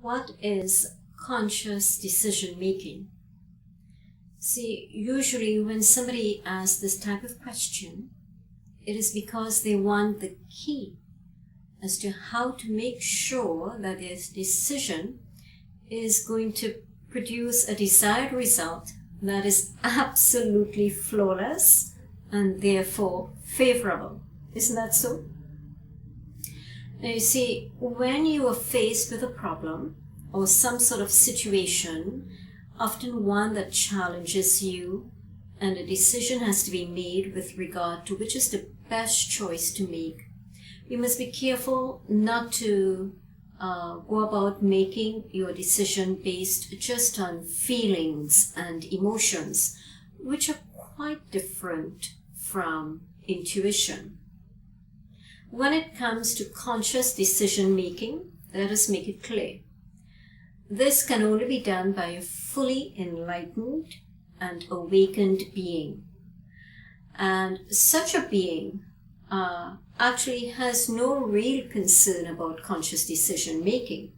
what is conscious decision making? See, usually when somebody asks this type of question, it is because they want the key as to how to make sure that their decision is going to produce a desired result that is absolutely flawless and therefore favorable. Isn't that so? Now you see, when you are faced with a problem or some sort of situation, often one that challenges you, and a decision has to be made with regard to which is the best choice to make, you must be careful not to go about making your decision based just on feelings and emotions, which are quite different from intuition. When it comes to conscious decision making, let us make it clear. This can only be done by a fully enlightened and awakened being. And such a being actually has no real concern about conscious decision making,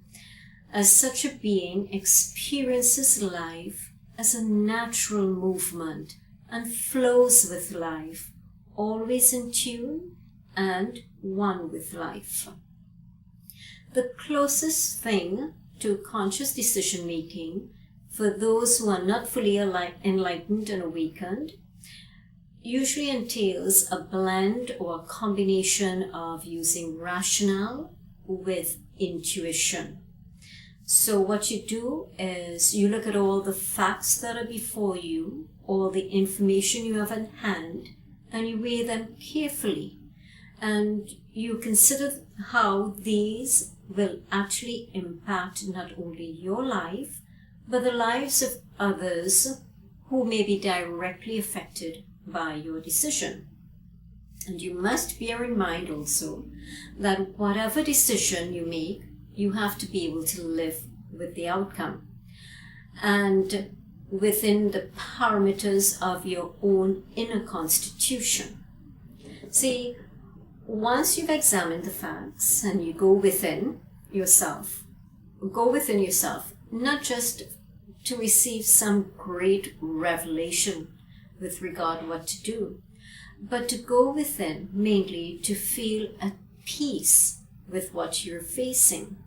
as such a being experiences life as a natural movement and flows with life, always in tune and one with life. The closest thing to conscious decision making for those who are not fully enlightened and awakened usually entails a blend or a combination of using rationale with intuition. So what you do is you look at all the facts that are before you, all the information you have in hand, and you weigh them carefully. And you consider how these will actually impact not only your life, but the lives of others who may be directly affected by your decision. And you must bear in mind also that whatever decision you make, you have to be able to live with the outcome and within the parameters of your own inner constitution. See, once you've examined the facts and you go within yourself, not just to receive some great revelation with regard what to do, but to go within mainly to feel at peace with what you're facing.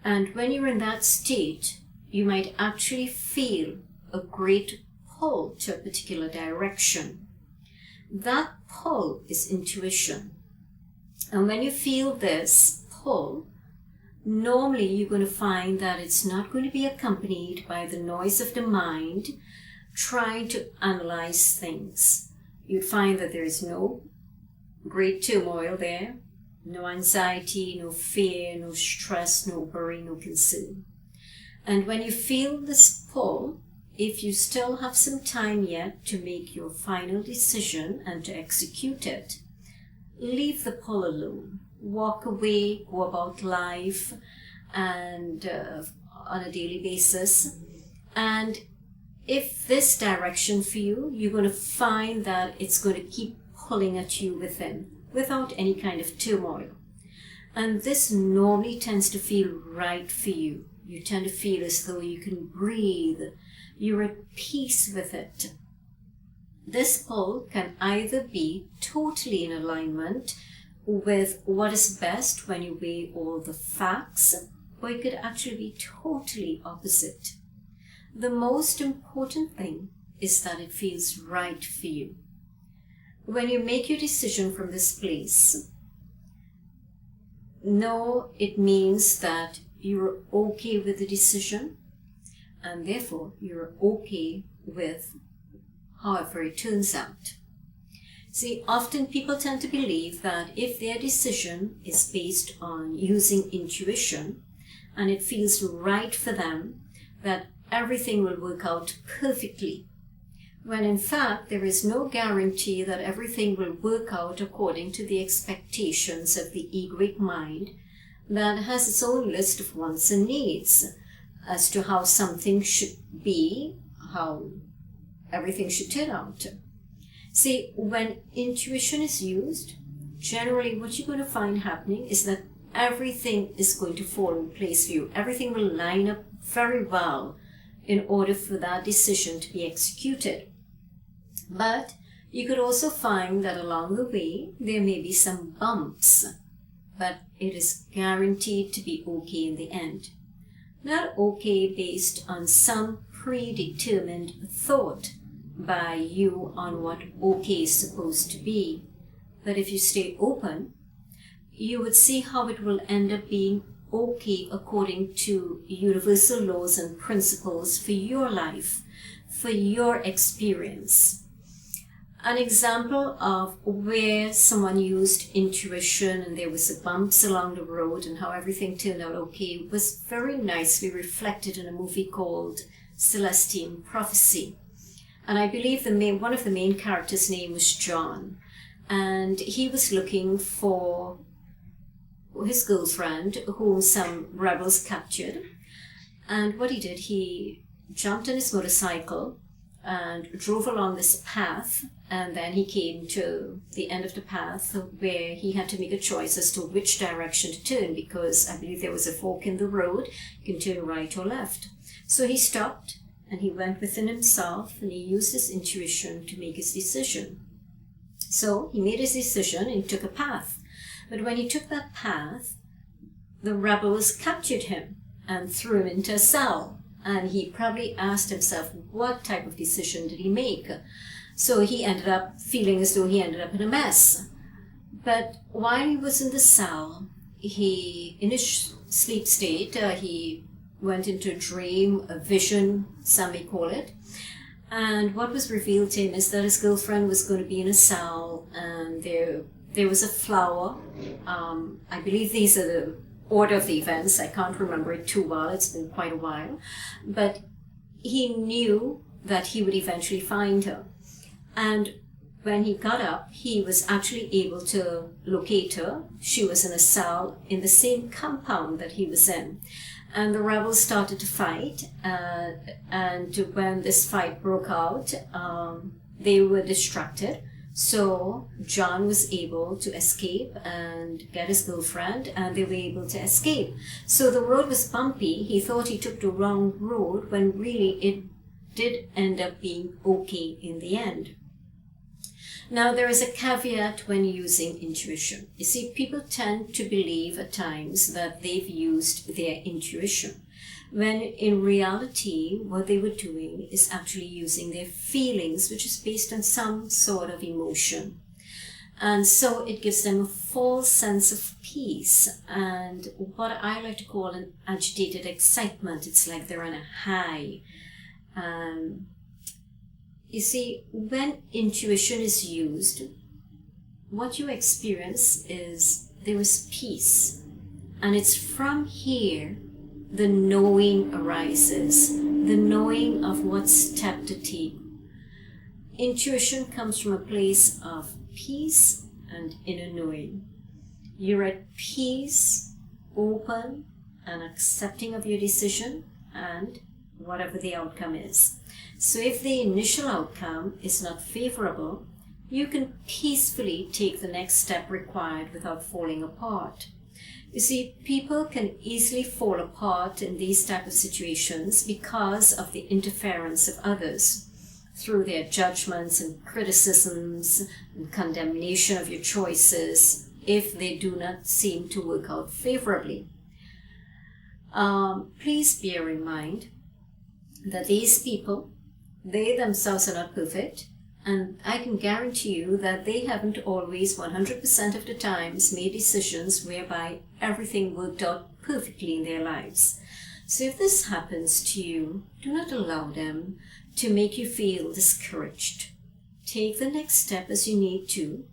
And when you're in that state, you might actually feel a great pull to a particular direction. That pull is intuition. And when you feel this pull, normally you're going to find that it's not going to be accompanied by the noise of the mind trying to analyze things. You'd find that there is no great turmoil there, no anxiety, no fear, no stress, no worry, no concern. And when you feel this pull, if you still have some time yet to make your final decision and to execute it, leave the pull alone. Walk away, go about life and on a daily basis. And if this direction for you, you're going to find that it's going to keep pulling at you within without any kind of turmoil. And this normally tends to feel right for you. You tend to feel as though you can breathe. You're at peace with it. This pull can either be totally in alignment with what is best when you weigh all the facts, or it could actually be totally opposite. The most important thing is that it feels right for you. When you make your decision from this place, know it means that you're okay with the decision, and therefore you're okay with however it turns out. See, often people tend to believe that if their decision is based on using intuition and it feels right for them, that everything will work out perfectly. When in fact, there is no guarantee that everything will work out according to the expectations of the egoic mind that has its own list of wants and needs as to how something should be, how everything should turn out. See, when intuition is used, generally what you're going to find happening is that everything is going to fall in place for you. Everything will line up very well in order for that decision to be executed. But you could also find that along the way, there may be some bumps, but it is guaranteed to be okay in the end. Not okay based on some predetermined thought by you on what okay is supposed to be. But if you stay open, you would see how it will end up being okay according to universal laws and principles for your life, for your experience. An example of where someone used intuition and there was bumps along the road and how everything turned out okay was very nicely reflected in a movie called Celestine Prophecy. And I believe one of the main characters' name was John. And he was looking for his girlfriend, whom some rebels captured. And what he did, he jumped on his motorcycle and drove along this path, and then he came to the end of the path where he had to make a choice as to which direction to turn, because I believe there was a fork in the road. You can turn right or left. So he stopped and he went within himself and he used his intuition to make his decision. So he made his decision and took a path. But when he took that path, the rebels captured him and threw him into a cell. And he probably asked himself, what type of decision did he make? So he ended up feeling as though he ended up in a mess. But while he was in the cell, in his sleep state, he went into a dream, a vision, some may call it. And what was revealed to him is that his girlfriend was going to be in a cell, and there was a flower. I believe these are the order of the events. I can't remember it too well. It's been quite a while. But he knew that he would eventually find her. And when he got up, he was actually able to locate her. She was in a cell in the same compound that he was in. And the rebels started to fight. And when this fight broke out, they were distracted. So John was able to escape and get his girlfriend, and they were able to escape. So the road was bumpy. He thought he took the wrong road, when really it did end up being okay in the end. Now, there is a caveat when using intuition. You see, people tend to believe at times that they've used their intuition, when in reality, what they were doing is actually using their feelings, which is based on some sort of emotion. And so it gives them a false sense of peace and what I like to call an agitated excitement. It's like they're on a high. You see, when intuition is used, what you experience is there is peace. And it's from here the knowing arises, the knowing of what step to take. Intuition comes from a place of peace and inner knowing. You're at peace, open and accepting of your decision and whatever the outcome is. So if the initial outcome is not favorable, you can peacefully take the next step required without falling apart. You see, people can easily fall apart in these type of situations because of the interference of others through their judgments and criticisms and condemnation of your choices if they do not seem to work out favorably. Please bear in mind that these people, they themselves are not perfect, and I can guarantee you that they haven't always 100% of the times made decisions whereby everything worked out perfectly in their lives. So if this happens to you, do not allow them to make you feel discouraged. Take the next step as you need to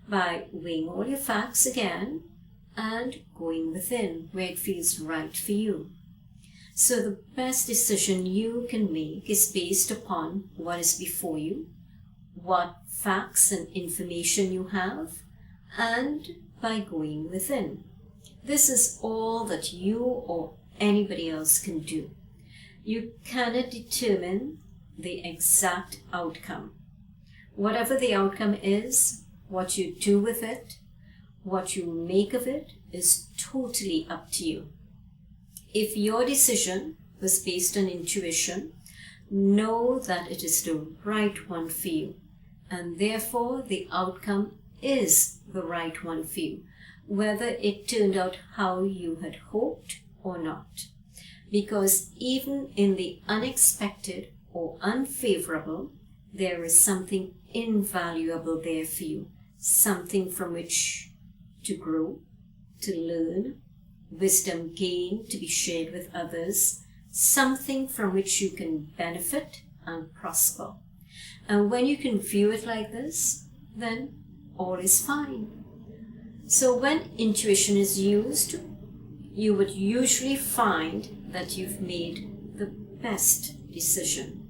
by weighing all your facts again and going within where it feels right for you. So the best decision you can make is based upon what is before you, what facts and information you have, and by going within. This is all that you or anybody else can do. You cannot determine the exact outcome. Whatever the outcome is, what you do with it, What you make of it is totally up to you. If your decision was based on intuition, know that it is the right one for you, and therefore the outcome is the right one for you, whether it turned out how you had hoped or not. Because even in the unexpected or unfavorable, there is something invaluable there for you, something from which to grow, to learn, wisdom gained to be shared with others, something from which you can benefit and prosper. And when you can view it like this, then all is fine. So when intuition is used, you would usually find that you've made the best decision.